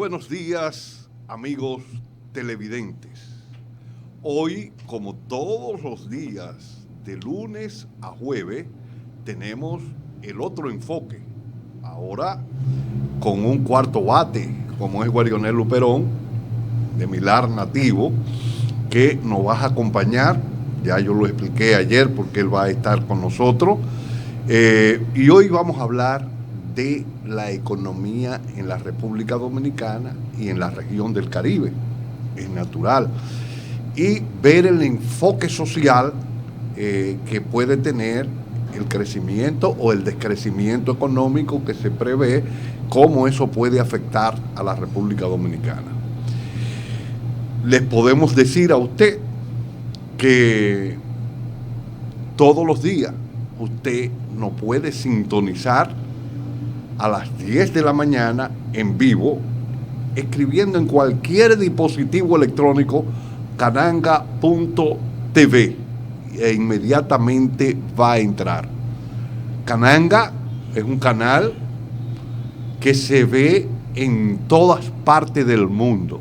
buenos días, amigos televidentes. Hoy, como todos los días, de lunes a jueves, tenemos el otro enfoque. Ahora, con un cuarto bate, como es Guarionel Luperón, de Milar Nativo, que nos va a acompañar. Ya yo lo expliqué ayer porque él va a estar con nosotros. Y hoy vamos a hablar de la economía en la República Dominicana y en la región del Caribe. Es natural. Y ver el enfoque social que puede tener el crecimiento o el descrecimiento económico que se prevé, cómo eso puede afectar a la República Dominicana. Les podemos decir a usted que todos los días usted no puede sintonizar a las 10 de la mañana en vivo, escribiendo en cualquier dispositivo electrónico cananga.tv e inmediatamente va a entrar. Cananga es un canal que se ve en todas partes del mundo.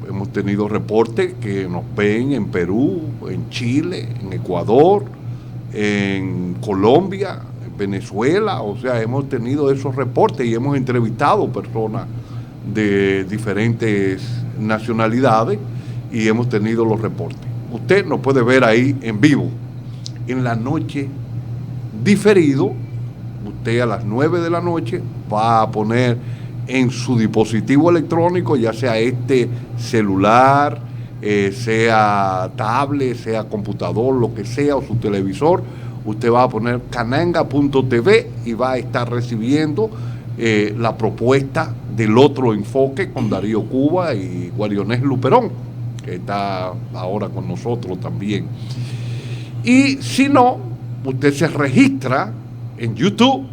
Hemos tenido reportes que nos ven en Perú, en Chile, en Ecuador, en Colombia, en Venezuela. O sea, hemos tenido esos reportes y hemos entrevistado personas de diferentes nacionalidades y hemos tenido los reportes. Usted nos puede ver ahí en vivo. En la noche, diferido, usted a las 9 de la noche va a poner en su dispositivo electrónico, ya sea este celular, sea tablet, sea computador, lo que sea, o su televisor, usted va a poner cananga.tv y va a estar recibiendo la propuesta del otro enfoque con Darío Cuba y Guarionel Luperón, que está ahora con nosotros también. Y si no, usted se registra en YouTube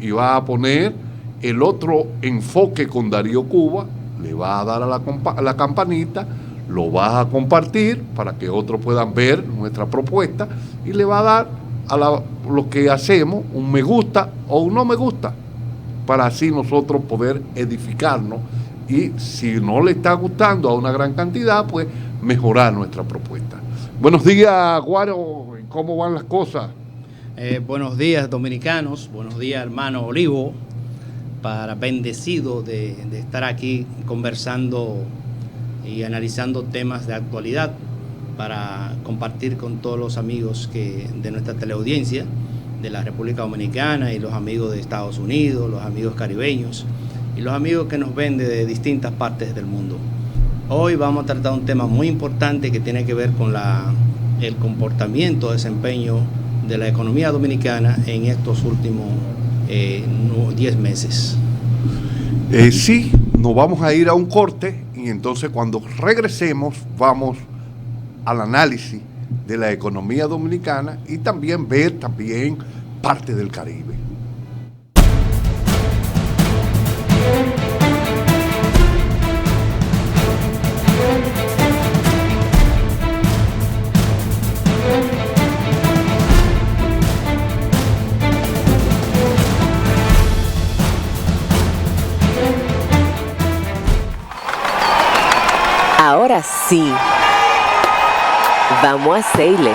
y va a poner el otro enfoque con Darío Cuba, le va a dar a la campanita, lo va a compartir para que otros puedan ver nuestra propuesta y le va a dar a lo que hacemos un me gusta o un no me gusta, para así nosotros poder edificarnos y si no le está gustando a una gran cantidad, pues mejorar nuestra propuesta. Buenos días, Guaro, ¿cómo van las cosas? Buenos días, dominicanos, buenos días, hermano Olivo. Para bendecido de estar aquí conversando y analizando temas de actualidad para compartir con todos los amigos de nuestra teleaudiencia de la República Dominicana y los amigos de Estados Unidos, los amigos caribeños y los amigos que nos ven de distintas partes del mundo. Hoy vamos a tratar un tema muy importante que tiene que ver con el comportamiento, desempeño de la economía dominicana en estos últimos 10 meses. Sí, nos vamos a ir a un corte y entonces cuando regresemos vamos al análisis de la economía dominicana y también ver parte del Caribe. Ahora sí, vamos a hacerle.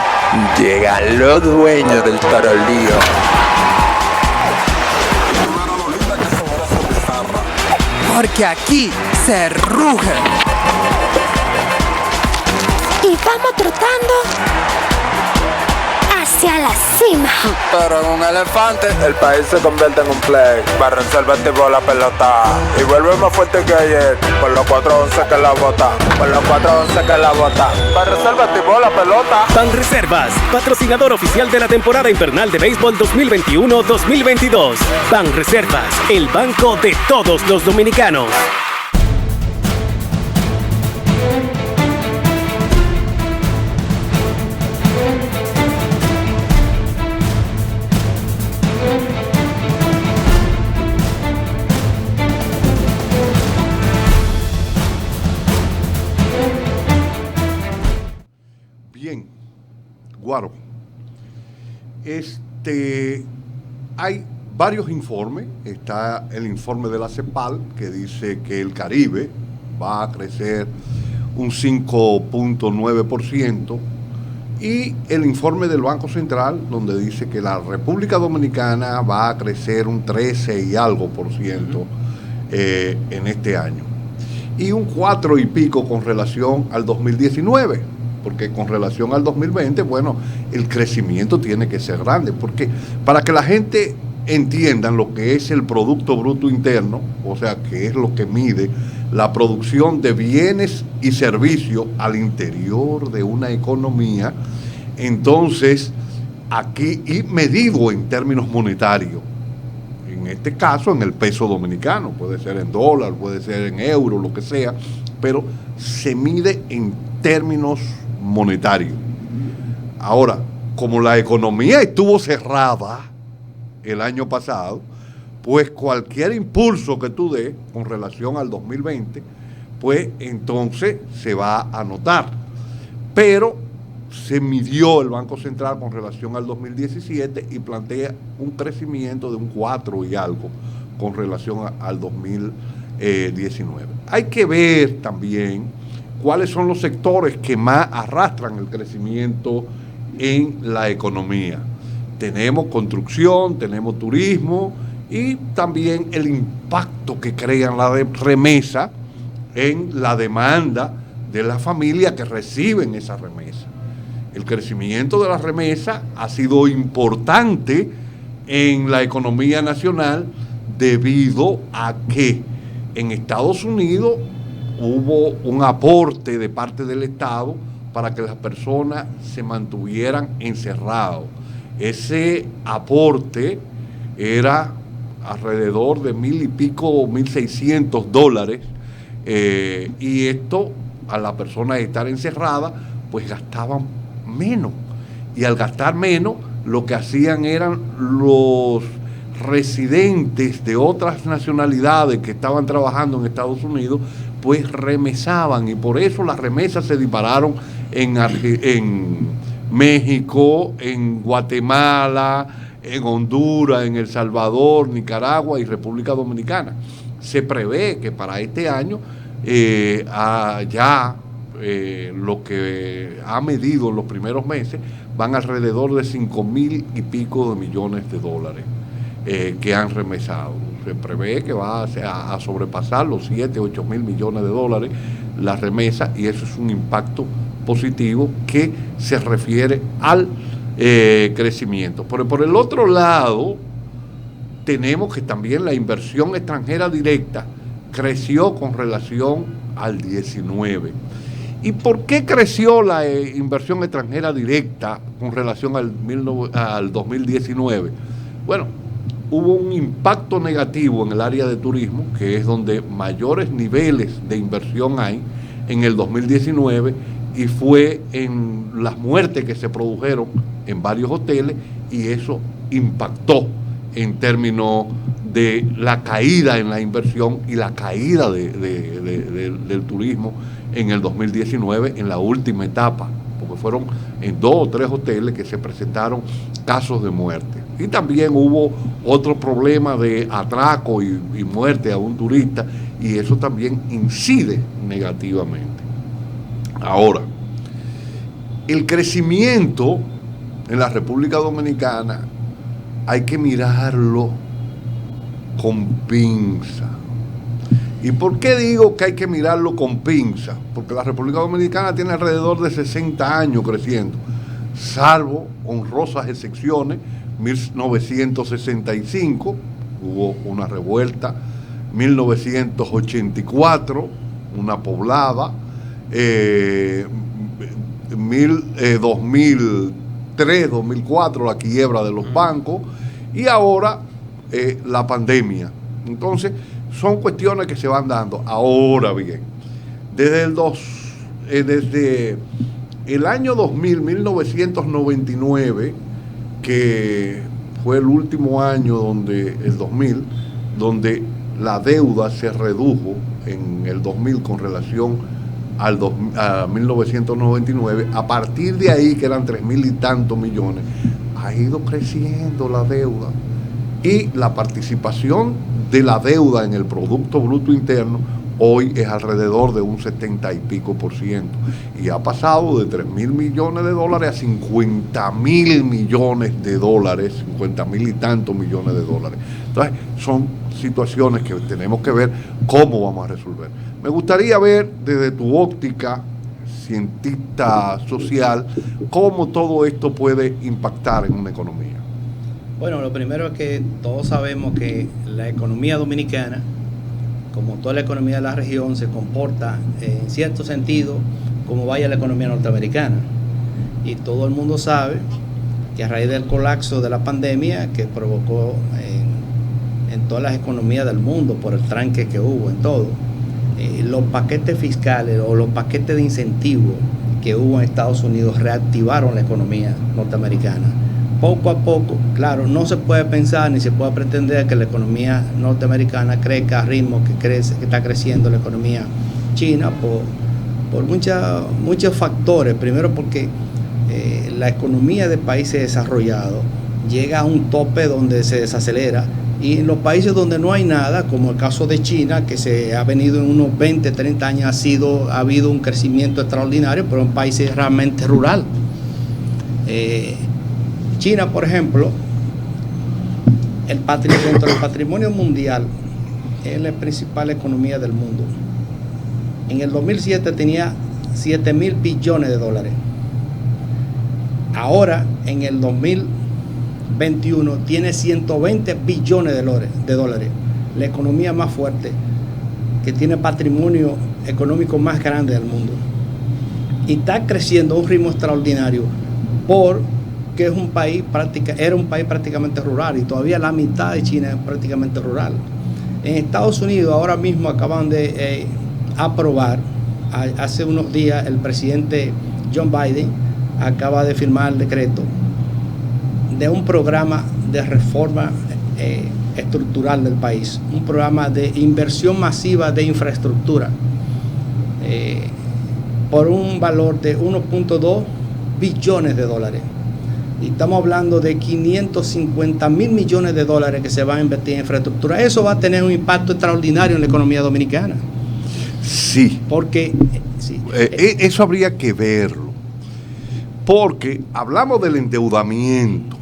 Llegan los dueños del tarolío. Porque aquí se ruge. Y vamos trotando hacia la cima. Pero en un elefante el país se convierte en un play. Barranquilla activó la pelota y vuelve más fuerte que ayer. Por los 4-11 que la bota, por los 4-11 que la bota. Barranquilla activó la pelota. Banreservas, patrocinador oficial de la temporada invernal de béisbol 2021-2022. Banreservas, el banco de todos los dominicanos. Guaro, hay varios informes. Está el informe de la CEPAL, que dice que el Caribe va a crecer un 5.9%, y el informe del Banco Central, donde dice que la República Dominicana va a crecer un 13 y algo por ciento en este año. Y un 4 y pico con relación al 2019, porque con relación al 2020, bueno, el crecimiento tiene que ser grande, porque para que la gente entienda lo que es el Producto Bruto Interno, o sea, que es lo que mide la producción de bienes y servicios al interior de una economía, entonces, aquí, y medido en términos monetarios, en este caso en el peso dominicano, puede ser en dólar, puede ser en euro, lo que sea, pero se mide en términos monetarios. Ahora, como la economía estuvo cerrada el año pasado, pues cualquier impulso que tú des con relación al 2020, pues entonces se va a notar. Pero se midió el Banco Central con relación al 2017 y plantea un crecimiento de un 4 y algo con relación al 2019. Hay que ver también cuáles son los sectores que más arrastran el crecimiento en la economía. Tenemos construcción, tenemos turismo y también el impacto que crean la remesa en la demanda de las familias que reciben esa remesa. El crecimiento de la remesa ha sido importante en la economía nacional debido a que en Estados Unidos hubo un aporte de parte del Estado para que las personas se mantuvieran encerrados. Ese aporte era alrededor de $1,000 y pico, $1,600, y esto, a la persona estar encerrada, pues gastaban menos, y al gastar menos, lo que hacían eran los residentes de otras nacionalidades que estaban trabajando en Estados Unidos, pues remesaban, y por eso las remesas se dispararon en México, en Guatemala, en Honduras, en El Salvador, Nicaragua y República Dominicana. Se prevé que para este año lo que ha medido en los primeros meses van alrededor de $5,000 y pico de millones que han remesado. Se prevé que va a sobrepasar los 7, 8 mil millones de dólares la remesa, y eso es un impacto positivo que se refiere al crecimiento. Pero por el otro lado, tenemos que también la inversión extranjera directa creció con relación al 19. ¿Y por qué creció la inversión extranjera directa con relación al 2019? Bueno, hubo un impacto negativo en el área de turismo, que es donde mayores niveles de inversión hay en el 2019, y fue en las muertes que se produjeron en varios hoteles, y eso impactó en términos de la caída en la inversión y la caída del turismo en el 2019, en la última etapa, porque fueron en 2 o 3 hoteles que se presentaron casos de muerte. Y también hubo otro problema de atraco y muerte a un turista, y eso también incide negativamente. Ahora, el crecimiento en la República Dominicana hay que mirarlo con pinza. ¿Y por qué digo que hay que mirarlo con pinza? Porque la República Dominicana tiene alrededor de 60 años creciendo, salvo honrosas excepciones. 1965 hubo una revuelta, 1984 una poblada, 2003, 2004 la quiebra de los bancos, y ahora la pandemia. Entonces, son cuestiones que se van dando. Ahora bien, desde el año 2000, 1999, que fue el último año el 2000, donde la deuda se redujo en el 2000 con relación a 1999, a partir de ahí, que eran 3,000 y tantos millones, ha ido creciendo la deuda. y la participación de la deuda en el Producto Bruto Interno hoy es alrededor de un 70 y pico por ciento, y ha pasado de 3.000 millones de dólares a 50.000 millones de dólares, 50.000 y tantos millones de dólares. Entonces, son situaciones que tenemos que ver cómo vamos a resolver. Me gustaría ver desde tu óptica, cientista social, cómo todo esto puede impactar en una economía. Bueno, lo primero es que todos sabemos que la economía dominicana, como toda la economía de la región, se comporta en cierto sentido como vaya la economía norteamericana. Y todo el mundo sabe que a raíz del colapso de la pandemia que provocó en todas las economías del mundo por el tranque que hubo en todo, los paquetes fiscales o los paquetes de incentivos que hubo en Estados Unidos reactivaron la economía norteamericana. Poco a poco, claro, no se puede pensar ni se puede pretender que la economía norteamericana crezca a ritmo que está creciendo la economía china por muchos factores. Primero porque la economía de países desarrollados llega a un tope donde se desacelera, y en los países donde no hay nada, como el caso de China, que se ha venido en unos 20, 30 años, ha habido un crecimiento extraordinario, pero en países realmente rural. China, por ejemplo, dentro del patrimonio mundial, es la principal economía del mundo. En el 2007 tenía 7.000 billones de dólares. Ahora, en el 2021, tiene 120 billones de dólares. La economía más fuerte, que tiene patrimonio económico más grande del mundo. Y está creciendo a un ritmo extraordinario porque era un país prácticamente rural, y todavía la mitad de China es prácticamente rural. En Estados Unidos ahora mismo acaban de aprobar, hace unos días el presidente John Biden acaba de firmar el decreto de un programa de reforma estructural del país, un programa de inversión masiva de infraestructura por un valor de 1.2 billones de dólares. Y estamos hablando de 550.000 millones de dólares que se van a invertir en infraestructura. Eso va a tener un impacto extraordinario en la economía dominicana. Sí. Porque eso habría que verlo. Porque hablamos del endeudamiento.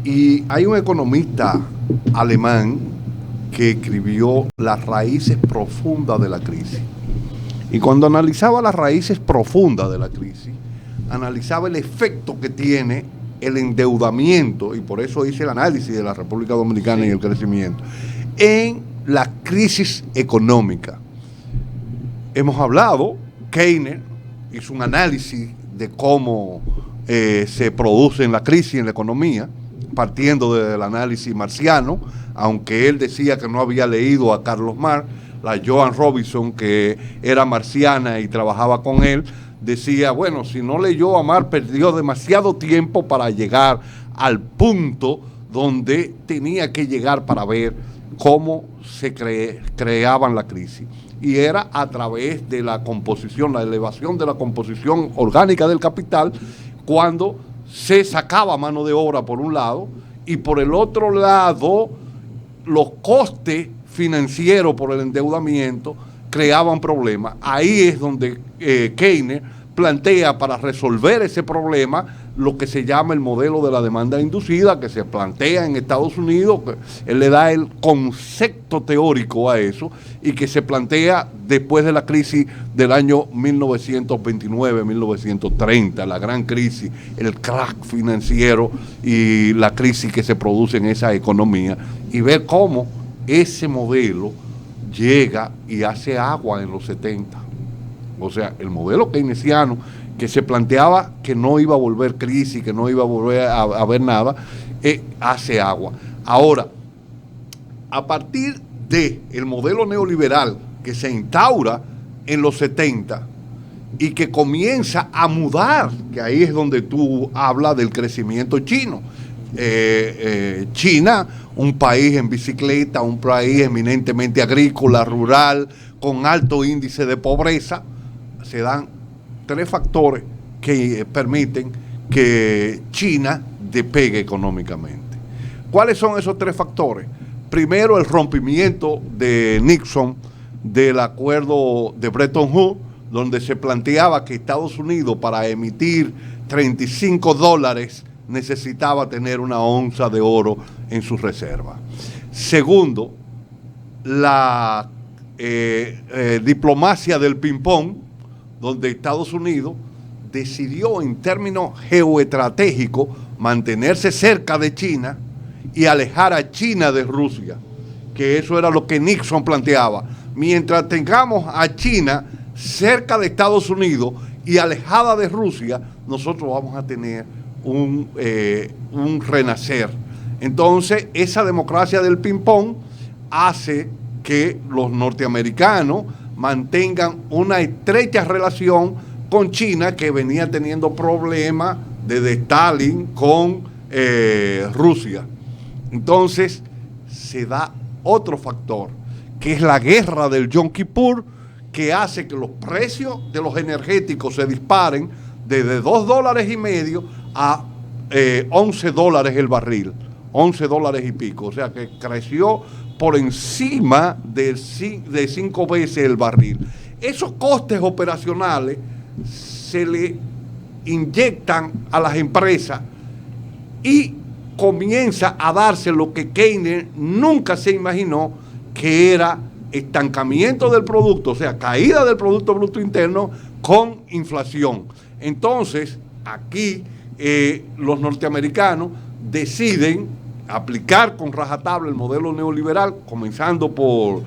Y hay un economista alemán que escribió Las raíces profundas de la crisis. Y cuando analizaba las raíces profundas de la crisis, analizaba el efecto que tiene el endeudamiento, y por eso hice el análisis de la República Dominicana y el crecimiento, en la crisis económica. Hemos hablado, Keynes hizo un análisis de cómo se produce la crisis en la economía, partiendo del análisis marxiano, aunque él decía que no había leído a Carlos Marx. La Joan Robinson, que era marxiana y trabajaba con él, decía, bueno, si no leyó a Marx, perdió demasiado tiempo para llegar al punto donde tenía que llegar para ver cómo se creaban la crisis. Y era a través de la composición, la elevación de la composición orgánica del capital, cuando se sacaba mano de obra por un lado, y por el otro lado, los costes financieros por el endeudamiento creaban problemas. Ahí es donde Keynes plantea, para resolver ese problema, lo que se llama el modelo de la demanda inducida, que se plantea en Estados Unidos. Él le da el concepto teórico a eso, y que se plantea después de la crisis del año 1929-1930, la gran crisis, el crack financiero y la crisis que se produce en esa economía, y ver cómo ese modelo llega y hace agua en los 70. O sea, el modelo keynesiano, que se planteaba que no iba a volver crisis, que no iba a volver a haber nada, hace agua. Ahora, a partir del modelo neoliberal que se instaura en los 70 y que comienza a mudar, que ahí es donde tú hablas del crecimiento chino. China, un país en bicicleta, un país eminentemente agrícola, rural, con alto índice de pobreza. Se dan tres factores que permiten que China despegue económicamente. ¿Cuáles son esos 3 factores? Primero, el rompimiento de Nixon del acuerdo de Bretton Woods, donde se planteaba que Estados Unidos, para emitir $35 necesitaba tener una onza de oro en sus reservas. Segundo, la diplomacia del ping-pong, donde Estados Unidos decidió en términos geoestratégicos mantenerse cerca de China y alejar a China de Rusia, que eso era lo que Nixon planteaba. Mientras tengamos a China cerca de Estados Unidos y alejada de Rusia, nosotros vamos a tener un renacer. Entonces, esa democracia del ping-pong hace que los norteamericanos mantengan una estrecha relación con China, que venía teniendo problemas desde Stalin con Rusia. Entonces, se da otro factor, que es la guerra del Yom Kippur, que hace que los precios de los energéticos se disparen desde $2.50 a $11 el barril, $11 y pico. O sea que creció por encima de 5 veces el barril. Esos costes operacionales se le inyectan a las empresas y comienza a darse lo que Keynes nunca se imaginó, que era estancamiento del producto, o sea, caída del Producto Bruto Interno con inflación. Entonces, aquí los norteamericanos deciden aplicar con rajatabla el modelo neoliberal, comenzando por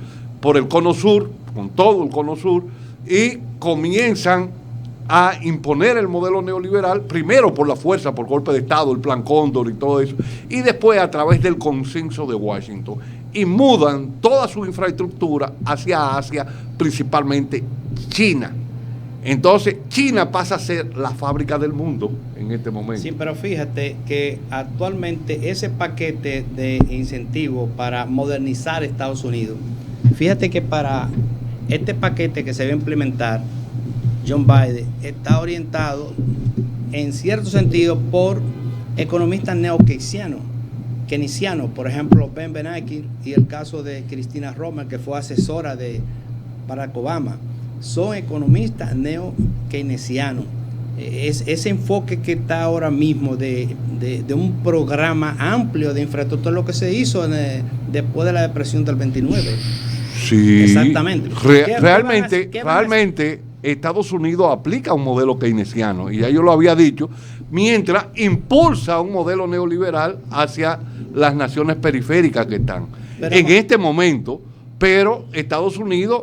el Cono Sur, con todo el Cono Sur, y comienzan a imponer el modelo neoliberal, primero por la fuerza, por golpe de Estado, el Plan Cóndor y todo eso, y después a través del consenso de Washington, y mudan toda su infraestructura hacia Asia, principalmente China. Entonces, China pasa a ser la fábrica del mundo en este momento. Sí, pero fíjate que actualmente ese paquete de incentivos para modernizar Estados Unidos, fíjate que para este paquete que se va a implementar, John Biden está orientado en cierto sentido por economistas neokeynesianos, por ejemplo Ben Bernanke y el caso de Cristina Romer, que fue asesora de Barack Obama. Son economistas neo-keynesianos. Ese enfoque que está ahora mismo de un programa amplio de infraestructura, lo que se hizo después de la depresión del 29. Sí, exactamente. Realmente Estados Unidos aplica un modelo keynesiano, y ya yo lo había dicho, mientras impulsa un modelo neoliberal hacia las naciones periféricas que están en este momento, pero Estados Unidos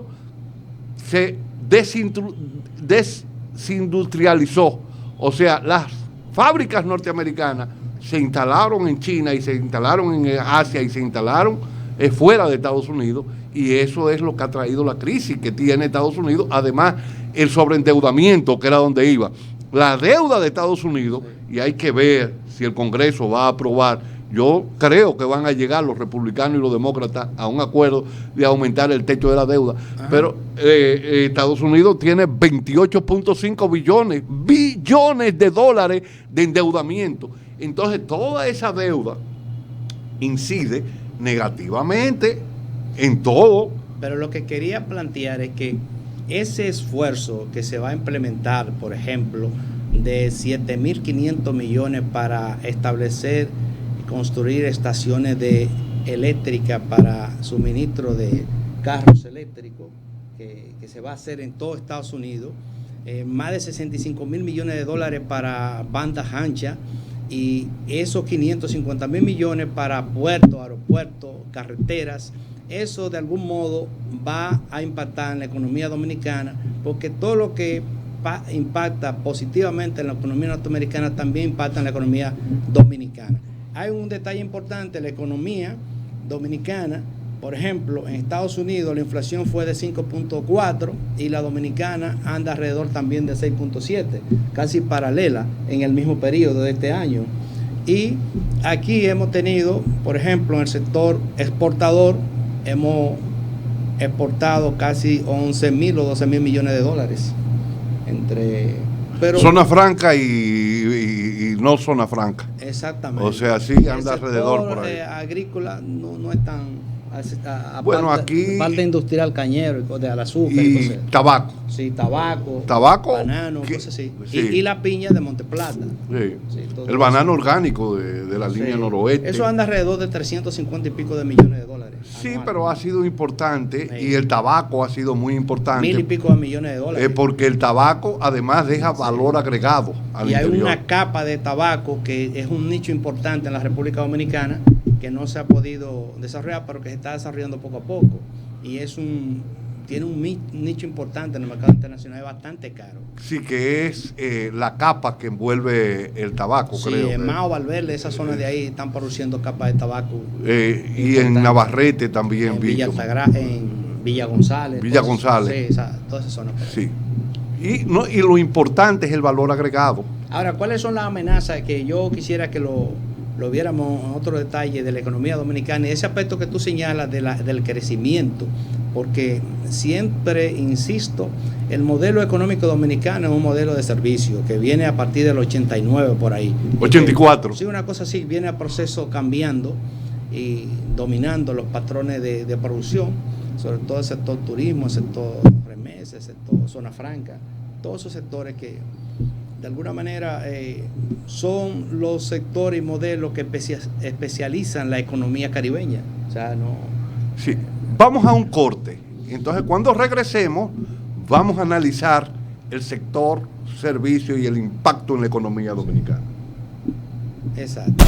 se desindustrializó, o sea, las fábricas norteamericanas se instalaron en China y se instalaron en Asia y se instalaron fuera de Estados Unidos, y eso es lo que ha traído la crisis que tiene Estados Unidos. Además, el sobreendeudamiento, que era donde iba, la deuda de Estados Unidos, y hay que ver si el Congreso va a aprobar. Yo creo que van a llegar los republicanos y los demócratas a un acuerdo de aumentar el techo de la deuda. Ajá. Pero Estados Unidos tiene 28.5 billones de dólares de endeudamiento. Entonces, toda esa deuda incide negativamente en todo. Pero lo que quería plantear es que ese esfuerzo que se va a implementar, por ejemplo, de 7.500 millones para establecer y construir estaciones de eléctrica para suministro de carros eléctricos, que se va a hacer en todo Estados Unidos, más de 65.000 millones de dólares para bandas anchas, y esos 550.000 millones para puertos, aeropuertos, carreteras. Eso de algún modo va a impactar en la economía dominicana, porque todo lo que impacta positivamente en la economía norteamericana también impacta en la economía dominicana. Hay un detalle importante: la economía dominicana, por ejemplo, en Estados Unidos la inflación fue de 5.4 y la dominicana anda alrededor también de 6.7, casi paralela en el mismo periodo de este año. Y aquí hemos tenido, por ejemplo, en el sector exportador, hemos exportado casi 11.000 o 12.000 millones de dólares entre... Pero, zona franca y no zona franca. Exactamente. O sea, sí anda alrededor por ahí. Agrícola no es tan... Bueno, aquí... Parte industrial, cañero, de al azúcar. Y tabaco. Sí, tabaco. Banano, cosas así. Sí. Y la piña de Monteplata. Sí. Sí, el banano orgánico de la línea noroeste. Eso anda alrededor de 350 y pico de millones de dólares. Sí, anual. pero ha sido importante Sí. y el tabaco ha sido muy importante. 1.000 y pico de millones de dólares. Porque el tabaco además deja valor agregado al y hay interior. una capa de tabaco que es un nicho importante en la República Dominicana que no se ha podido desarrollar, pero que se está desarrollando poco a poco. Y tiene un nicho importante en el mercado internacional, es bastante caro. Sí, que es la capa que envuelve el tabaco, sí, creo. En Mao, Valverde, esas zonas de ahí están produciendo capas de tabaco. Y en Navarrete también. En Villa González. Villa González. Sí, todas esas zonas. Sí. Y lo importante es el valor agregado. Ahora, ¿cuáles son las amenazas que yo quisiera que lo viéramos en otro detalle de la economía dominicana y ese aspecto que tú señalas del crecimiento? Porque siempre insisto, el modelo económico dominicano es un modelo de servicio que viene a partir del 89 por ahí. 84. Sí, una cosa así, viene a proceso cambiando y dominando los patrones de producción, sobre todo el sector turismo, el sector remesas, el sector zona franca, todos esos sectores que de alguna manera son los sectores y modelos que especializan la economía caribeña. O sea, no... Sí. Vamos a un corte. Entonces, cuando regresemos, vamos a analizar el sector servicio y el impacto en la economía dominicana. Exacto.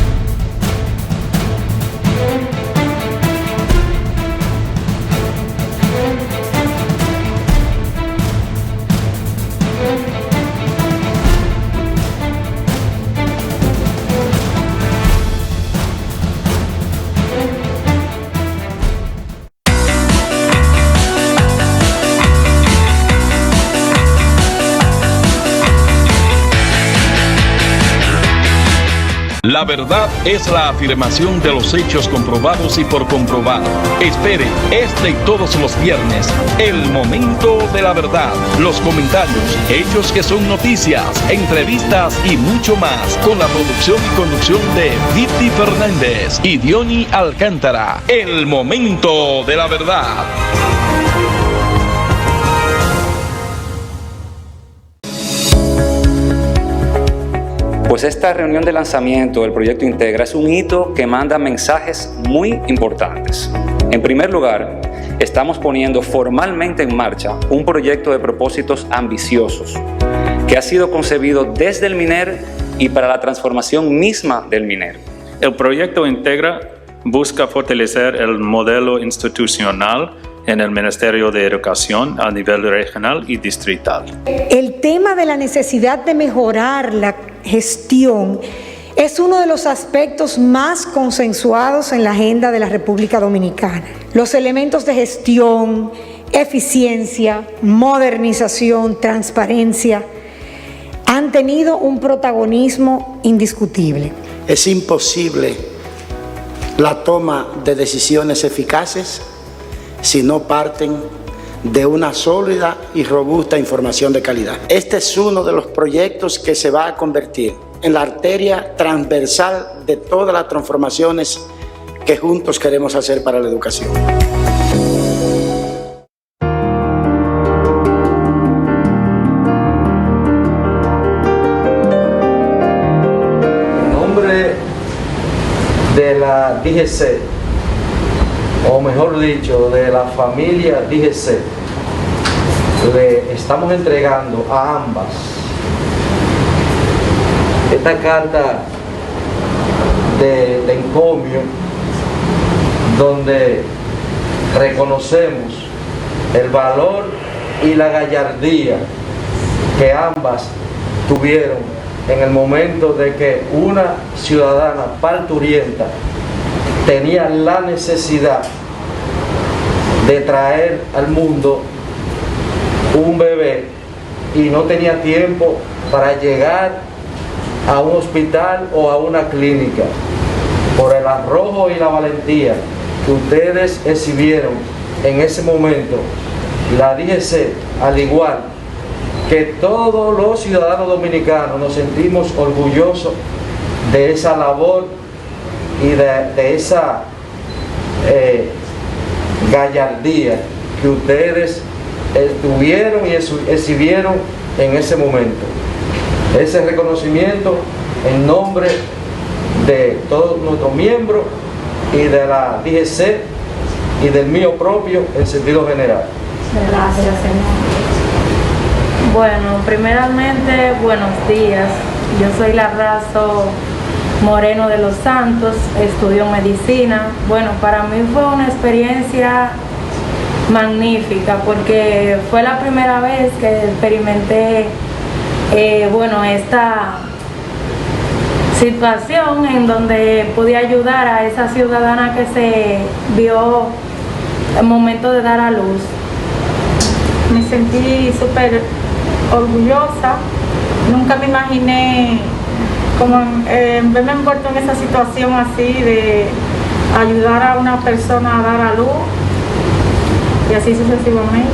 La verdad es la afirmación de los hechos comprobados y por comprobar. Espere este y todos los viernes, el momento de la verdad, los comentarios, hechos que son noticias, entrevistas y mucho más, con la producción y conducción de Viti Fernández y Diony Alcántara. El momento de la verdad. Pues esta reunión de lanzamiento del proyecto Integra es un hito que manda mensajes muy importantes. En primer lugar, estamos poniendo formalmente en marcha un proyecto de propósitos ambiciosos que ha sido concebido desde el MINER y para la transformación misma del MINER. El proyecto Integra busca fortalecer el modelo institucional en el Ministerio de Educación a nivel regional y distrital. El tema de la necesidad de mejorar la gestión es uno de los aspectos más consensuados en la agenda de la República Dominicana. Los elementos de gestión, eficiencia, modernización, transparencia han tenido un protagonismo indiscutible. Es imposible la toma de decisiones eficaces si no parten de una sólida y robusta información de calidad. Este es uno de los proyectos que se va a convertir en la arteria transversal de todas las transformaciones que juntos queremos hacer para la educación. En nombre de la DGC, o mejor dicho, de la familia DGC, le estamos entregando a ambas esta carta de encomio donde reconocemos el valor y la gallardía que ambas tuvieron en el momento de que una ciudadana parturienta tenía la necesidad de traer al mundo un bebé y no tenía tiempo para llegar a un hospital o a una clínica. Por el arrojo y la valentía que ustedes exhibieron en ese momento, la DGC, al igual que todos los ciudadanos dominicanos, nos sentimos orgullosos de esa labor y de esa gallardía que ustedes tuvieron y exhibieron en ese momento. Ese reconocimiento en nombre de todos nuestros miembros y de la DGC y del mío propio en sentido general. Gracias, señor. Bueno, primeramente, buenos días. Yo soy Larrazo Moreno de los Santos, estudio medicina. Bueno, para mí fue una experiencia magnífica porque fue la primera vez que experimenté esta situación en donde pude ayudar a esa ciudadana que se vio el momento de dar a luz. Me sentí súper orgullosa. Nunca me imaginé verme envuelto en esa situación así de ayudar a una persona a dar a luz y así sucesivamente.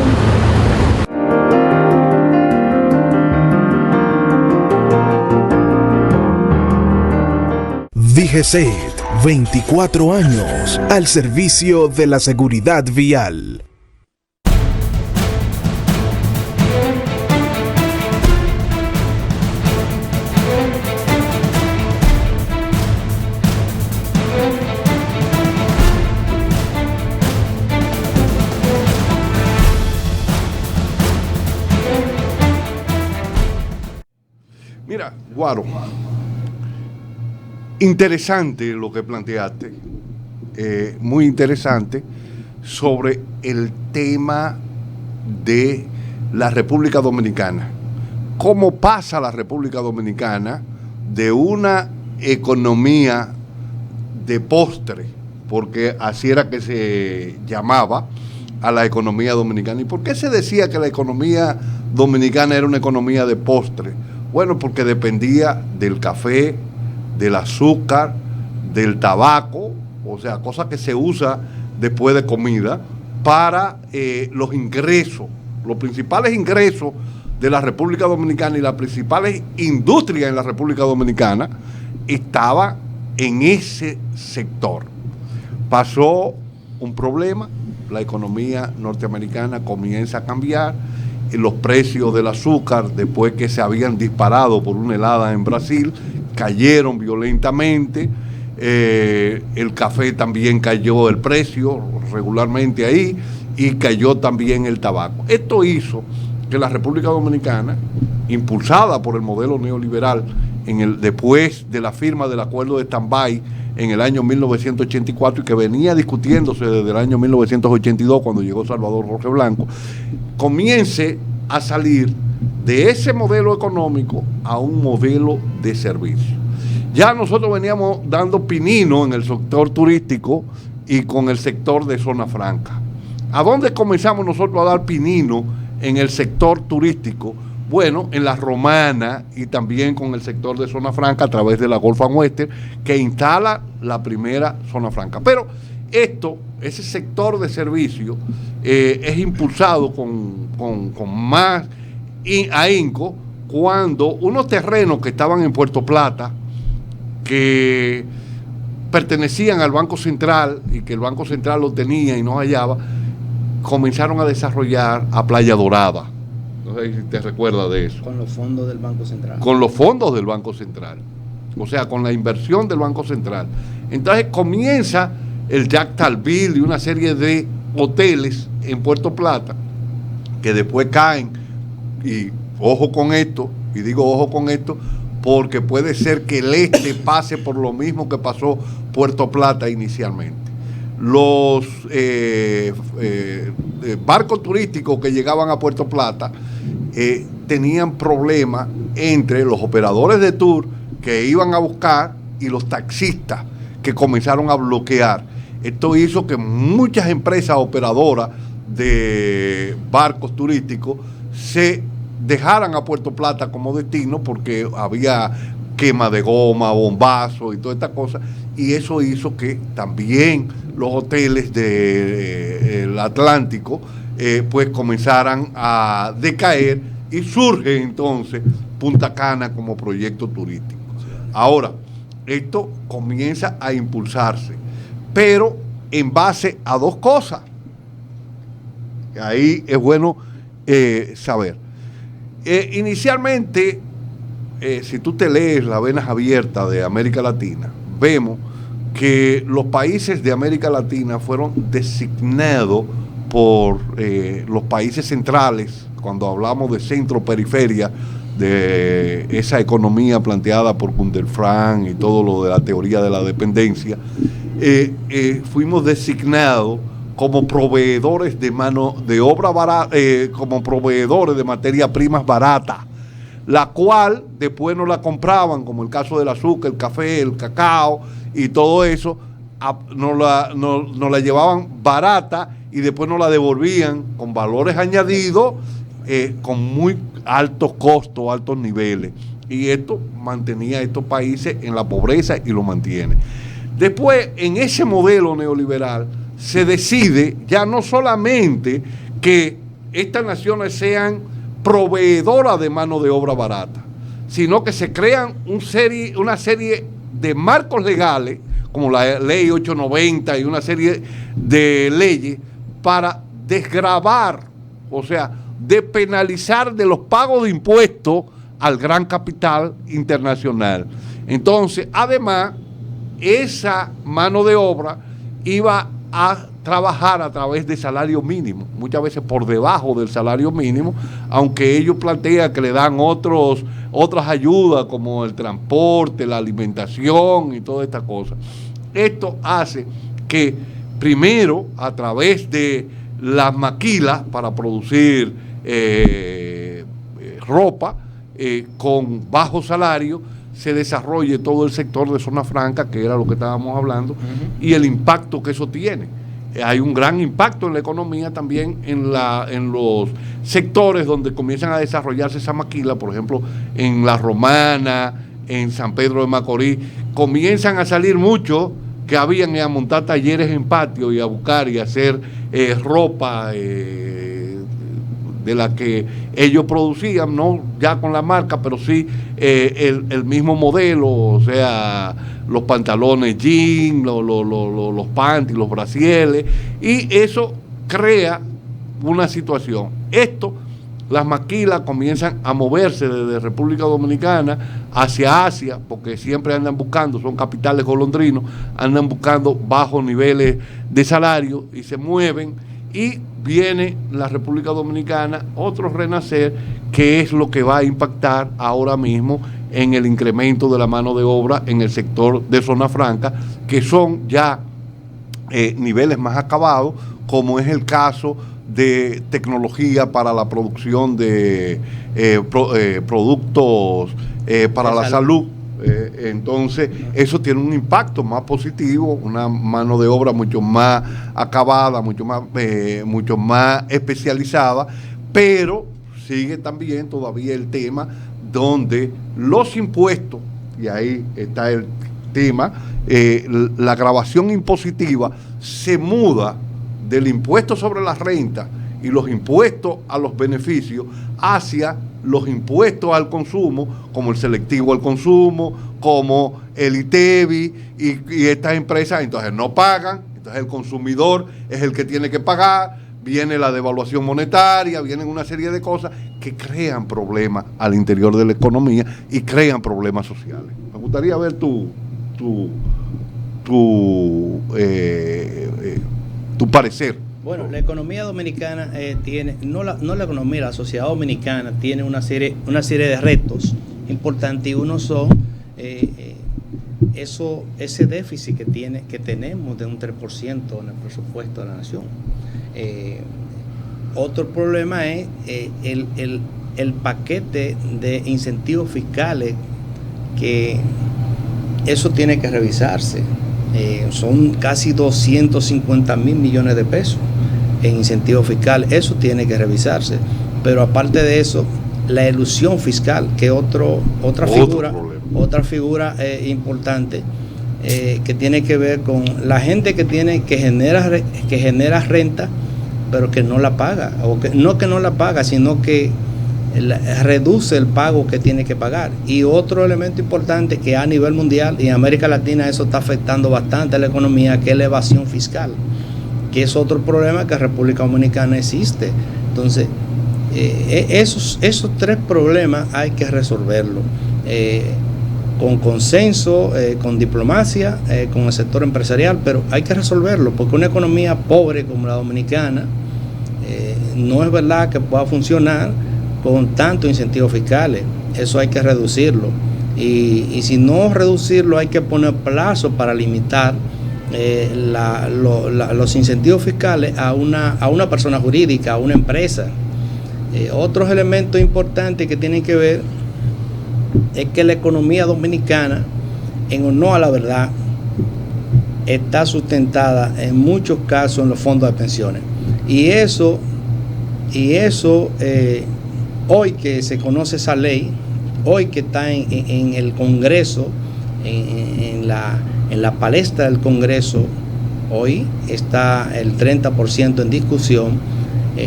DGCET, 24 años al servicio de la seguridad vial. Mira, Guaro, interesante lo que planteaste, muy interesante, sobre el tema de la República Dominicana. ¿Cómo pasa la República Dominicana de una economía de postre, porque así era que se llamaba a la economía dominicana? ¿Y por qué se decía que la economía dominicana era una economía de postre? Bueno, porque dependía del café, del azúcar, del tabaco, o sea, cosas que se usa después de comida, para los ingresos, los principales ingresos de la República Dominicana y las principales industrias en la República Dominicana estaba en ese sector. Pasó un problema, la economía norteamericana comienza a cambiar, los precios del azúcar, después que se habían disparado por una helada en Brasil, cayeron violentamente, el café también cayó el precio regularmente ahí, y cayó también el tabaco. Esto hizo que la República Dominicana, impulsada por el modelo neoliberal, después de la firma del acuerdo de stand-by en el año 1984 y que venía discutiéndose desde el año 1982 cuando llegó Salvador Jorge Blanco, comience a salir de ese modelo económico a un modelo de servicio. Ya nosotros veníamos dando pinino en el sector turístico y con el sector de zona franca. ¿A dónde comenzamos nosotros a dar pinino en el sector turístico? Bueno, en la Romana y también con el sector de zona franca a través de la Golf and Western, que instala la primera zona franca. Pero ese sector de servicio es impulsado con más ahínco cuando unos terrenos que estaban en Puerto Plata, que pertenecían al Banco Central y que el Banco Central lo tenía y no hallaba, comenzaron a desarrollar a Playa Dorada. No sé si te recuerdas de eso. Con los fondos del Banco Central. Con los fondos del Banco Central. O sea, con la inversión del Banco Central. Entonces comienza el Jack Talville y una serie de hoteles en Puerto Plata que después caen. Y ojo con esto, y digo ojo con esto, porque puede ser que el este pase por lo mismo que pasó Puerto Plata inicialmente. Los barcos turísticos que llegaban a Puerto Plata tenían problemas entre los operadores de tour que iban a buscar y los taxistas que comenzaron a bloquear. Esto hizo que muchas empresas operadoras de barcos turísticos se dejaran a Puerto Plata como destino porque había quema de goma, bombazo y toda esta cosa, y eso hizo que también los hoteles del Atlántico pues comenzaran a decaer y surge entonces Punta Cana como proyecto turístico. Ahora, esto comienza a impulsarse, pero en base a dos cosas. Ahí es bueno saber. Inicialmente, si tú te lees las venas abiertas de América Latina, vemos que los países de América Latina fueron designados por los países centrales, cuando hablamos de centro-periferia, de esa economía planteada por Gunder Frank y todo lo de la teoría de la dependencia, fuimos designados como proveedores de mano de obra barata, como proveedores de materia primas barata, la cual después no la compraban, como el caso del azúcar, el café, el cacao y todo eso, nos la llevaban barata y después nos la devolvían con valores añadidos, con muy altos costos, altos niveles. Y esto mantenía a estos países en la pobreza y lo mantiene. Después, en ese modelo neoliberal, se decide ya no solamente que estas naciones sean proveedoras de mano de obra barata, sino que se crean una serie de marcos legales, como la ley 890 y una serie de leyes para desgravar, o sea, despenalizar de los pagos de impuestos al gran capital internacional. Entonces, además, esa mano de obra iba a trabajar a través de salario mínimo, muchas veces por debajo del salario mínimo, aunque ellos plantean que le dan otras ayudas como el transporte, la alimentación y todas estas cosas. Esto hace que primero, a través de las maquilas para producir ropa con bajo salario, se desarrolle todo el sector de zona franca, que era lo que estábamos hablando, y el impacto que eso tiene. Hay un gran impacto en la economía también en los sectores donde comienzan a desarrollarse esa maquila, por ejemplo, en La Romana, en San Pedro de Macorís, comienzan a salir muchos que habían a montar talleres en patio y a buscar y a hacer ropa de la que ellos producían, no ya con la marca, pero sí el mismo modelo, o sea, los pantalones jean, los panties, los brasieles, y eso crea una situación. Las maquilas comienzan a moverse desde República Dominicana hacia Asia, porque siempre andan buscando, son capitales golondrinos, andan buscando bajos niveles de salario y se mueven, y viene la República Dominicana, otro renacer, que es lo que va a impactar ahora mismo en el incremento de la mano de obra en el sector de zona franca, que son ya niveles más acabados, como es el caso de tecnología para la producción de productos para la salud. Entonces, eso tiene un impacto más positivo, una mano de obra mucho más acabada, mucho más especializada, pero sigue también todavía el tema donde los impuestos, y ahí está el tema, la gravación impositiva se muda del impuesto sobre la renta y los impuestos a los beneficios hacia los impuestos al consumo, como el selectivo al consumo, como el ITEBI y estas empresas. Entonces no pagan, entonces el consumidor es el que tiene que pagar, viene la devaluación monetaria, vienen una serie de cosas que crean problemas al interior de la economía y crean problemas sociales. Me gustaría ver tu parecer. Bueno, la economía dominicana tiene, no la economía, la sociedad dominicana tiene una serie de retos importantes, y uno son ese déficit que tenemos de un 3% en el presupuesto de la nación. Otro problema es el paquete de incentivos fiscales, que eso tiene que revisarse. Son casi 250 mil millones de pesos en incentivos fiscales, eso tiene que revisarse. Pero aparte de eso, la elusión fiscal, que es otra figura importante, que tiene que ver con la gente que genera renta, pero que no la paga, o que no la paga, sino que reduce el pago que tiene que pagar. Y otro elemento importante que a nivel mundial y en América Latina eso está afectando bastante a la economía, que es la evasión fiscal, que es otro problema que en República Dominicana existe. Entonces, esos tres problemas hay que resolverlos con consenso, con diplomacia, con el sector empresarial, pero hay que resolverlo, porque una economía pobre como la dominicana no es verdad que pueda funcionar con tantos incentivos fiscales. Eso hay que reducirlo, y si no reducirlo, hay que poner plazo para limitar los incentivos fiscales a una persona jurídica, a una empresa. Otros elementos importantes que tienen que ver es que la economía dominicana, en honor a la verdad, está sustentada en muchos casos en los fondos de pensiones. Y eso hoy que se conoce esa ley, hoy que está en el Congreso, en la palestra del Congreso, hoy está el 30% en discusión,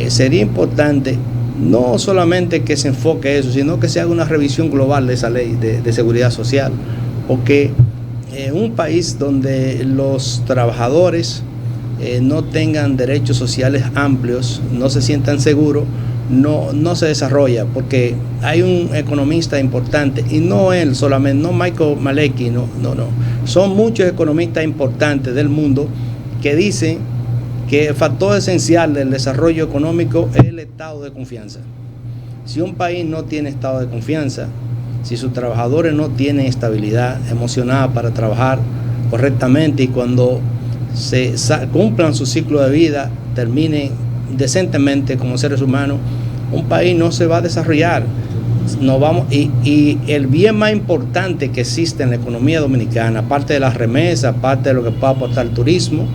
sería importante no solamente que se enfoque eso, sino que se haga una revisión global de esa ley de seguridad social, porque un país donde los trabajadores no tengan derechos sociales amplios, no se sientan seguros, no se desarrolla, porque hay un economista importante, y no él solamente, no Michael Malecki, no, son muchos economistas importantes del mundo que dicen que el factor esencial del desarrollo económico es el estado de confianza. Si un país no tiene estado de confianza, si sus trabajadores no tienen estabilidad emocional para trabajar correctamente, y cuando se cumplan su ciclo de vida, terminen decentemente como seres humanos, un país no se va a desarrollar. Y el bien más importante que existe en la economía dominicana, aparte de las remesas, aparte de lo que pueda aportar el turismo,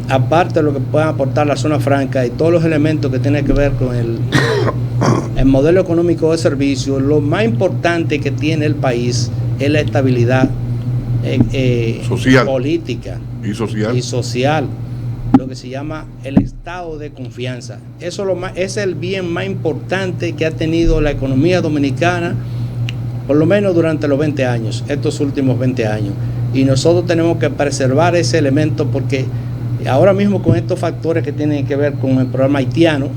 aparte de lo que pueda aportar la zona franca y todos los elementos que tienen que ver con el modelo económico de servicio, lo más importante que tiene el país es la estabilidad social, política y social, lo que se llama el estado de confianza. Eso es el bien más importante que ha tenido la economía dominicana, por lo menos durante los 20 años, estos últimos 20 años. Y nosotros tenemos que preservar ese elemento, porque ahora mismo con estos factores que tienen que ver con el programa haitiano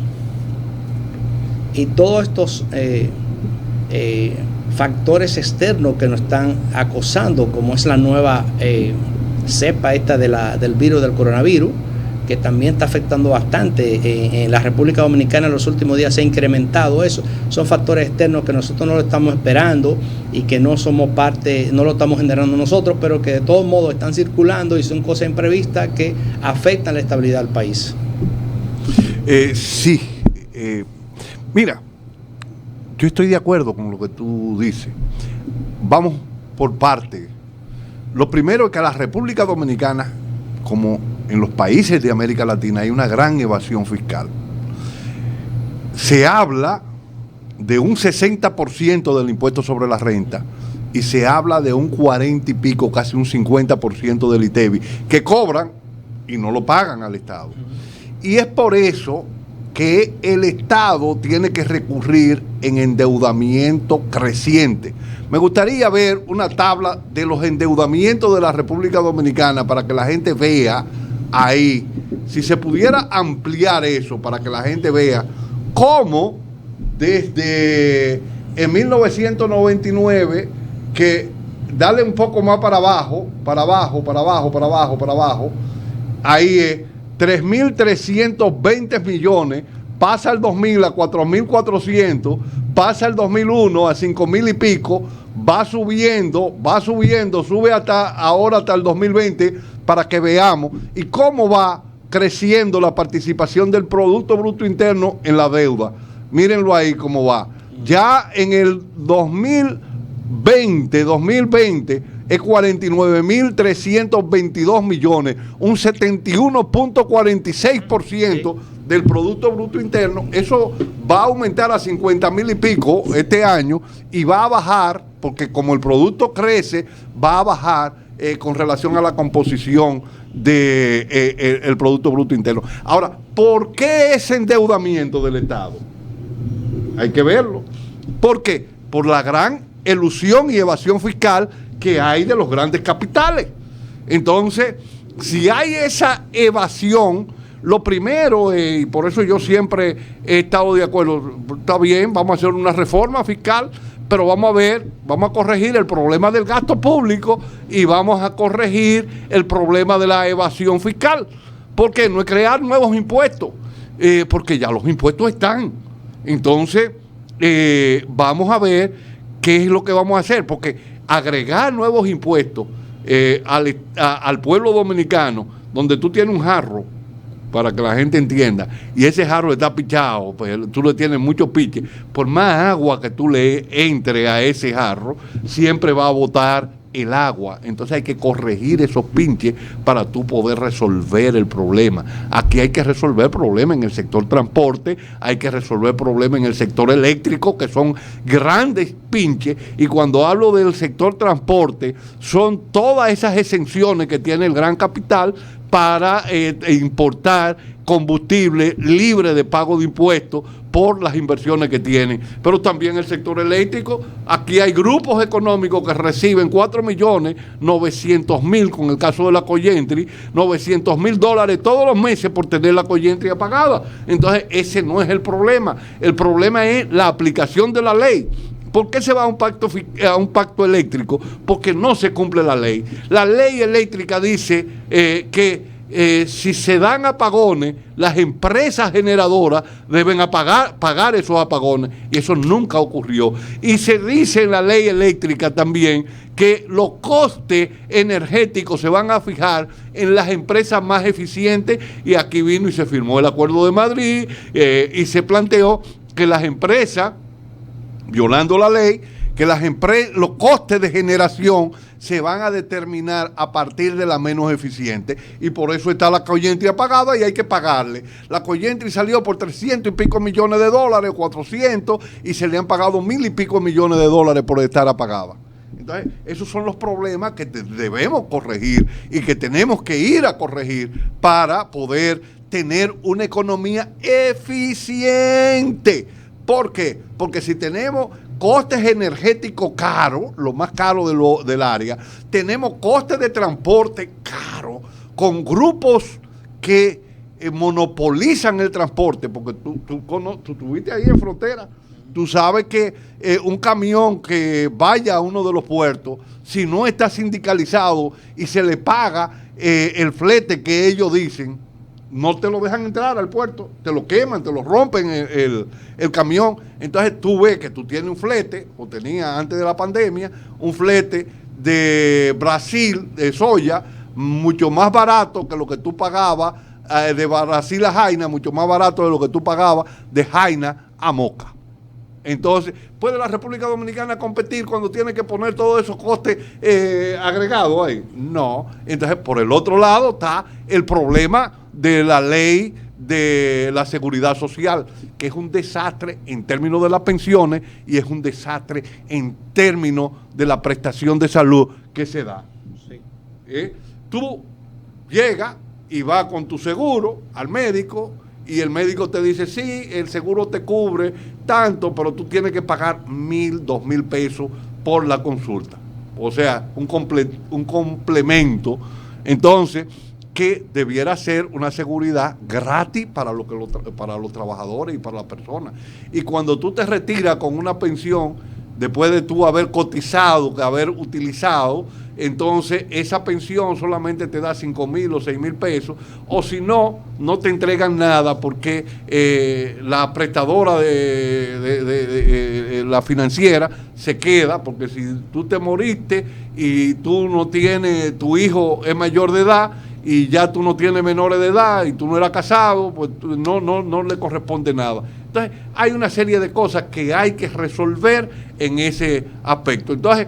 y todos estos factores externos que nos están acosando, como es la nueva cepa esta del virus del coronavirus, que también está afectando bastante en la República Dominicana. En los últimos días se ha incrementado eso. Son factores externos que nosotros no lo estamos esperando y que no somos parte, no lo estamos generando nosotros, pero que de todos modos están circulando y son cosas imprevistas que afectan la estabilidad del país. Mira, yo estoy de acuerdo con lo que tú dices. Vamos por parte. Lo primero es que a la República Dominicana, como en los países de América Latina, hay una gran evasión fiscal. Se habla de un 60% del impuesto sobre la renta y se habla de un 40 y pico, casi un 50% del ITEBI, que cobran y no lo pagan al Estado. Y es por eso que el Estado tiene que recurrir en endeudamiento creciente. Me gustaría ver una tabla de los endeudamientos de la República Dominicana para que la gente vea ahí, si se pudiera ampliar eso para que la gente vea cómo desde en 1999, que dale un poco más para abajo, ahí es 3.320 millones, pasa el 2000 a 4.400, pasa el 2001 a 5.000 y pico, va subiendo, sube hasta el 2020, para que veamos y cómo va creciendo la participación del Producto Bruto Interno en la deuda. Mírenlo ahí cómo va. Ya en el 2020 es 49.322 millones, un 71.46% del Producto Bruto Interno. Eso va a aumentar a 50.000 y pico este año y va a bajar, porque como el producto crece, va a bajar con relación a la composición del Producto Bruto Interno. Ahora, ¿por qué ese endeudamiento del Estado? Hay que verlo. ¿Por qué? Por la gran elusión y evasión fiscal que hay de los grandes capitales. Entonces, si hay esa evasión, lo primero, y por eso yo siempre he estado de acuerdo, está bien, vamos a hacer una reforma fiscal, pero vamos a corregir el problema del gasto público y vamos a corregir el problema de la evasión fiscal. ¿Por qué? No es crear nuevos impuestos, porque ya los impuestos están. Entonces, vamos a ver qué es lo que vamos a hacer, porque agregar nuevos impuestos al pueblo dominicano, donde tú tienes un jarro, para que la gente entienda, y ese jarro está pichado, pues tú le tienes mucho piche, por más agua que tú le entre a ese jarro, siempre va a botar el agua. Entonces hay que corregir esos pinches para tú poder resolver el problema. Aquí hay que resolver problemas en el sector transporte, hay que resolver problemas en el sector eléctrico, que son grandes pinches, y cuando hablo del sector transporte, son todas esas exenciones que tiene el gran capital para importar combustible libre de pago de impuestos por las inversiones que tienen. Pero también el sector eléctrico, aquí hay grupos económicos que reciben 4.900.000, con el caso de la Coyentri, $900,000 todos los meses por tener la Coyentri apagada. Entonces ese no es el problema. El problema es la aplicación de la ley. ¿Por qué se va a un pacto eléctrico? Porque no se cumple la ley. La ley eléctrica dice que si se dan apagones, las empresas generadoras deben pagar esos apagones, y eso nunca ocurrió. Y se dice en la ley eléctrica también que los costes energéticos se van a fijar en las empresas más eficientes, y aquí vino y se firmó el Acuerdo de Madrid y se planteó que las empresas, violando la ley, que los costes de generación se van a determinar a partir de la menos eficiente, y por eso está la Coyentri apagada y hay que pagarle. La Coyentri salió por 300 y pico millones de dólares, 400, y se le han pagado 1,000 y pico millones de dólares por estar apagada. Entonces, esos son los problemas que debemos corregir y que tenemos que ir a corregir para poder tener una economía eficiente. ¿Por qué? Porque si tenemos costes energéticos caros, lo más caro del área, tenemos costes de transporte caros, con grupos que monopolizan el transporte, porque tú estuviste ahí en frontera, tú sabes que un camión que vaya a uno de los puertos, si no está sindicalizado y se le paga el flete que ellos dicen, no te lo dejan entrar al puerto, te lo queman, te lo rompen el camión. Entonces tú ves que tú tienes un flete, o tenías antes de la pandemia, un flete de Brasil, de soya, mucho más barato que lo que tú pagabas de Brasil a Jaina, mucho más barato de lo que tú pagabas de Jaina a Moca. Entonces, ¿puede la República Dominicana competir cuando tiene que poner todos esos costes agregados ahí? No. Entonces, por el otro lado está el problema de la ley de la seguridad social, que es un desastre en términos de las pensiones y es un desastre en términos de la prestación de salud que se da. Sí. Tú llegas y vas con tu seguro al médico, y el médico te dice, sí, el seguro te cubre tanto, pero tú tienes que pagar 1,000, 2,000 pesos por la consulta. O sea, un complemento. Entonces, que debiera ser una seguridad gratis para los trabajadores y para las personas. Y cuando tú te retiras con una pensión, después de tú haber cotizado, de haber utilizado, entonces esa pensión solamente te da 5,000 o 6,000 pesos, o si no, no te entregan nada, porque la prestadora de la financiera se queda, porque si tú te moriste y tú no tienes, tu hijo es mayor de edad y ya tú no tienes menores de edad y tú no eras casado, pues no le corresponde nada. Entonces hay una serie de cosas que hay que resolver en ese aspecto. Entonces,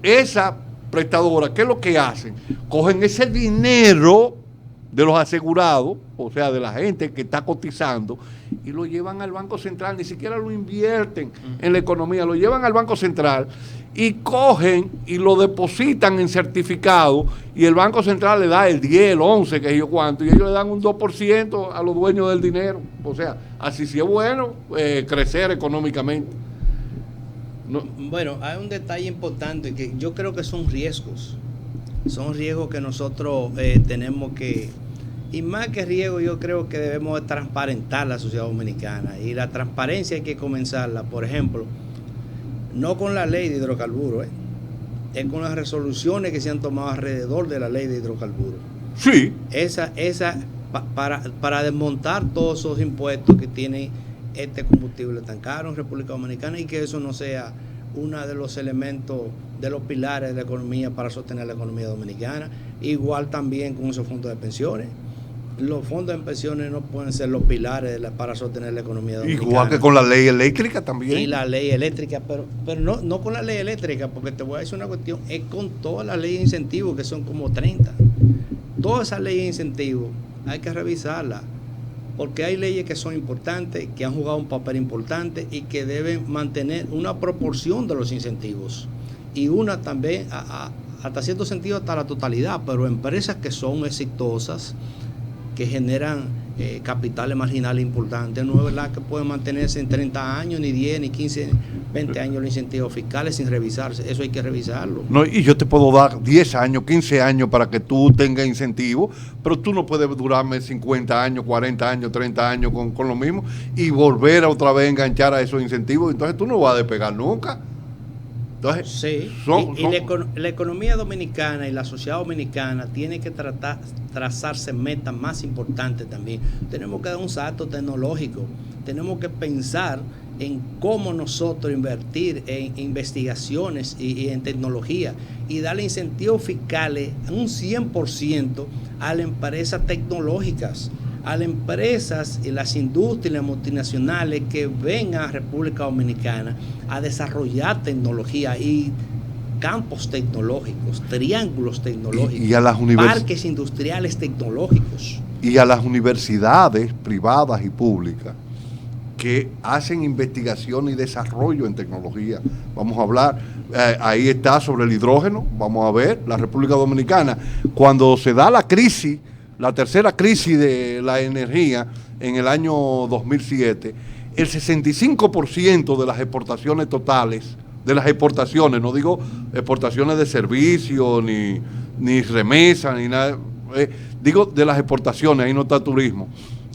esa prestadora, ¿qué es lo que hacen? Cogen ese dinero de los asegurados, o sea, de la gente que está cotizando, y lo llevan al Banco Central, ni siquiera lo invierten en la economía, lo llevan al Banco Central y cogen y lo depositan en certificado, y el Banco Central le da el 10, el 11, que yo cuánto, y ellos le dan un 2% a los dueños del dinero. O sea, así sí es bueno crecer económicamente. Bueno, hay un detalle importante que yo creo que son riesgos que nosotros tenemos que, y más que riesgo, yo creo que debemos de transparentar la sociedad dominicana, y la transparencia hay que comenzarla, por ejemplo, no con la ley de hidrocarburos, es con las resoluciones que se han tomado alrededor de la ley de hidrocarburos. Sí. Para desmontar todos esos impuestos que tiene este combustible tan caro en República Dominicana, y que eso no sea uno de los elementos, de los pilares de la economía para sostener la economía dominicana. Igual también con esos fondos de pensiones. Los fondos de pensiones no pueden ser los pilares para sostener la economía dominicana. Igual que con la ley eléctrica también. Y la ley eléctrica, pero no con la ley eléctrica, porque te voy a decir una cuestión, es con todas las leyes de incentivos, que son como 30. Todas esas leyes de incentivos hay que revisarlas, porque hay leyes que son importantes, que han jugado un papel importante y que deben mantener una proporción de los incentivos, y una también, hasta cierto sentido, hasta la totalidad, pero empresas que son exitosas, que generan capitales marginales importantes, no es verdad que pueden mantenerse en 30 años, ni 10, ni 15, 20 años los incentivos fiscales sin revisarse. Eso hay que revisarlo. No, y yo te puedo dar 10 años, 15 años para que tú tengas incentivos, pero tú no puedes durarme 50 años, 40 años, 30 años con lo mismo y volver a otra vez a enganchar a esos incentivos. Entonces tú no vas a despegar nunca. Entonces, sí, la economía dominicana y la sociedad dominicana tiene que trazarse metas más importantes también. Tenemos que dar un salto tecnológico, tenemos que pensar en cómo nosotros invertir en investigaciones y en tecnología, y darle incentivos fiscales un 100% a las empresas tecnológicas, a las empresas y las industrias y las multinacionales que vengan a República Dominicana a desarrollar tecnología y campos tecnológicos, triángulos tecnológicos, y a las parques industriales tecnológicos. Y a las universidades privadas y públicas que hacen investigación y desarrollo en tecnología. Vamos a hablar, ahí está sobre el hidrógeno, vamos a ver, la República Dominicana, cuando se da la crisis, la tercera crisis de la energía en el año 2007, el 65% de las exportaciones totales, de las exportaciones, no digo exportaciones de servicios, ni remesas, ni nada, digo de las exportaciones, ahí no está turismo,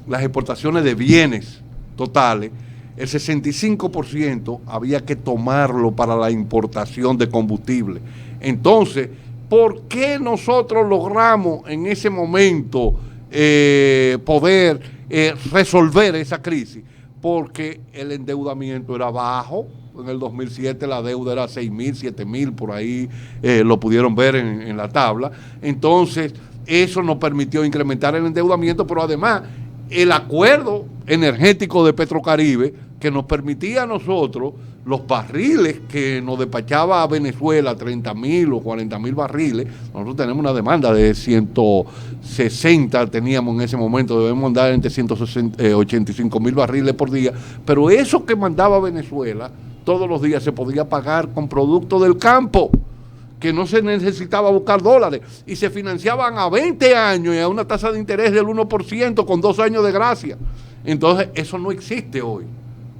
las exportaciones de bienes totales, el 65% había que tomarlo para la importación de combustible. Entonces, ¿por qué nosotros logramos en ese momento poder resolver esa crisis? Porque el endeudamiento era bajo. En el 2007 la deuda era 6.000, 7.000, por ahí lo pudieron ver en la tabla. Entonces, eso nos permitió incrementar el endeudamiento, pero además el acuerdo energético de Petrocaribe, que nos permitía a nosotros los barriles que nos despachaba a Venezuela, 30.000 o 40.000 barriles, nosotros tenemos una demanda de 160, teníamos en ese momento, debemos andar entre 185.000 barriles por día, pero eso que mandaba Venezuela todos los días se podía pagar con productos del campo, que no se necesitaba buscar dólares, y se financiaban a 20 años y a una tasa de interés del 1% con 2 años de gracia. Entonces, eso no existe hoy.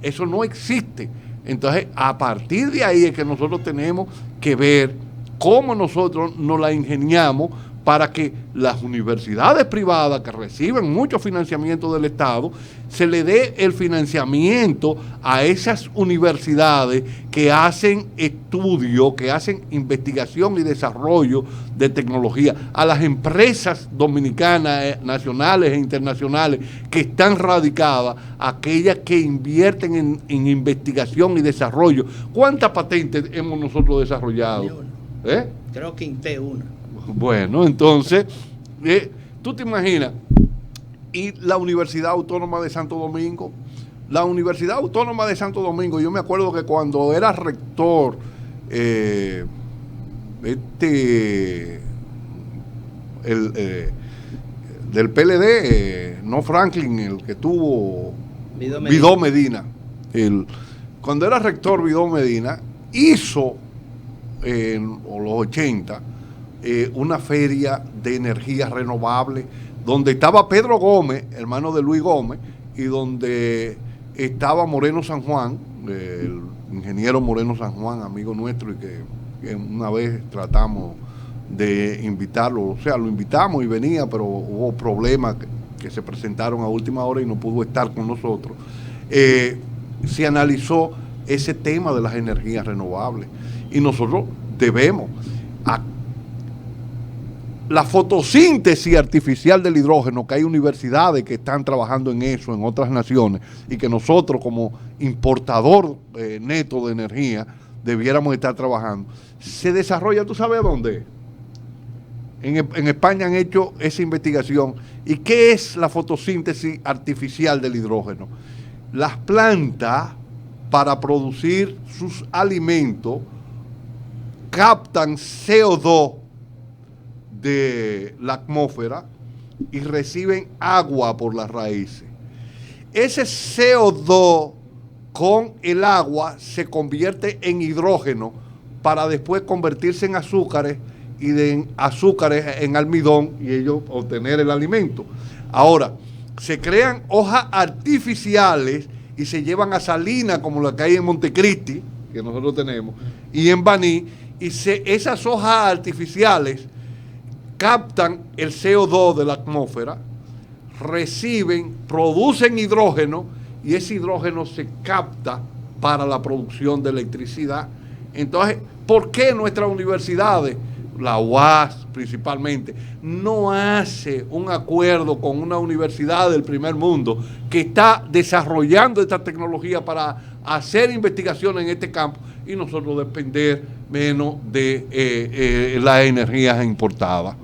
Eso no existe. Entonces, a partir de ahí es que nosotros tenemos que ver cómo nosotros nos la ingeniamos para que las universidades privadas que reciben mucho financiamiento del Estado, se le dé el financiamiento a esas universidades que hacen estudio, que hacen investigación y desarrollo de tecnología, a las empresas dominicanas, nacionales e internacionales que están radicadas, aquellas que invierten en investigación y desarrollo. ¿Cuántas patentes hemos nosotros desarrollado? Creo que inté una. Bueno, entonces, tú te imaginas, y la Universidad Autónoma de Santo Domingo, yo me acuerdo que cuando era rector, del PLD, no Franklin, el que tuvo Vidó Medina, cuando era rector Vidó Medina, hizo en los 80 una feria de energías renovables donde estaba Pedro Gómez, hermano de Luis Gómez, y donde estaba Moreno San Juan, el ingeniero Moreno San Juan, amigo nuestro, y que una vez tratamos de invitarlo, o sea, lo invitamos y venía, pero hubo problemas que se presentaron a última hora y no pudo estar con nosotros. Se analizó ese tema de las energías renovables y nosotros debemos la fotosíntesis artificial del hidrógeno, que hay universidades que están trabajando en eso en otras naciones y que nosotros como importador neto de energía debiéramos estar trabajando. Se desarrolla, ¿tú sabes dónde? En España han hecho esa investigación. ¿Y qué es la fotosíntesis artificial del hidrógeno? Las plantas, para producir sus alimentos, captan CO2 de la atmósfera y reciben agua por las raíces. Ese CO2 con el agua se convierte en hidrógeno para después convertirse en azúcares y de azúcares en almidón y ellos obtener el alimento. Ahora, se crean hojas artificiales y se llevan a Salinas, como la que hay en Montecristi, que nosotros tenemos, y en Baní, y esas hojas artificiales captan el CO2 de la atmósfera, reciben, producen hidrógeno, y ese hidrógeno se capta para la producción de electricidad. Entonces, ¿por qué nuestras universidades, la UAS principalmente, no hace un acuerdo con una universidad del primer mundo que está desarrollando esta tecnología para hacer investigaciones en este campo y nosotros depender menos de las energías importadas?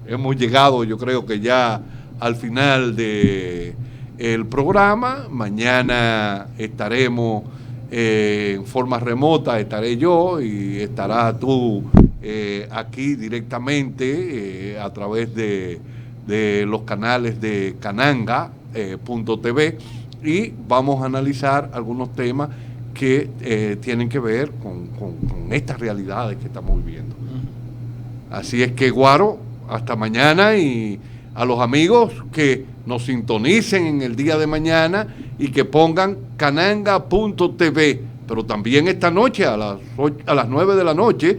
Hemos llegado, yo creo que ya al final del programa. Mañana estaremos en forma remota, estaré yo y estarás tú aquí directamente a través de los canales de cananga.tv y vamos a analizar algunos temas que tienen que ver con estas realidades que estamos viviendo. Así es que, Guaro, hasta mañana, y a los amigos que nos sintonicen en el día de mañana y que pongan cananga.tv, pero también esta noche a las 9 de la noche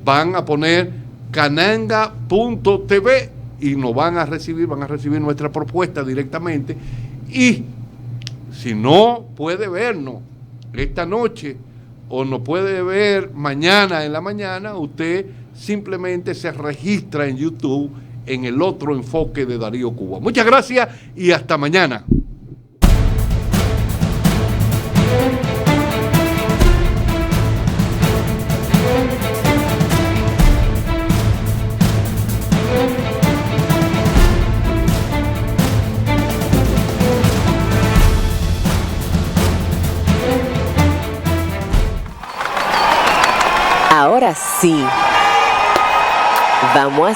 van a poner cananga.tv y nos van a recibir nuestra propuesta directamente. Y si no puede vernos esta noche o no puede ver mañana en la mañana, usted simplemente se registra en YouTube en el otro enfoque de Darío Cuba. Muchas gracias y hasta mañana. Ahora sí, vamos a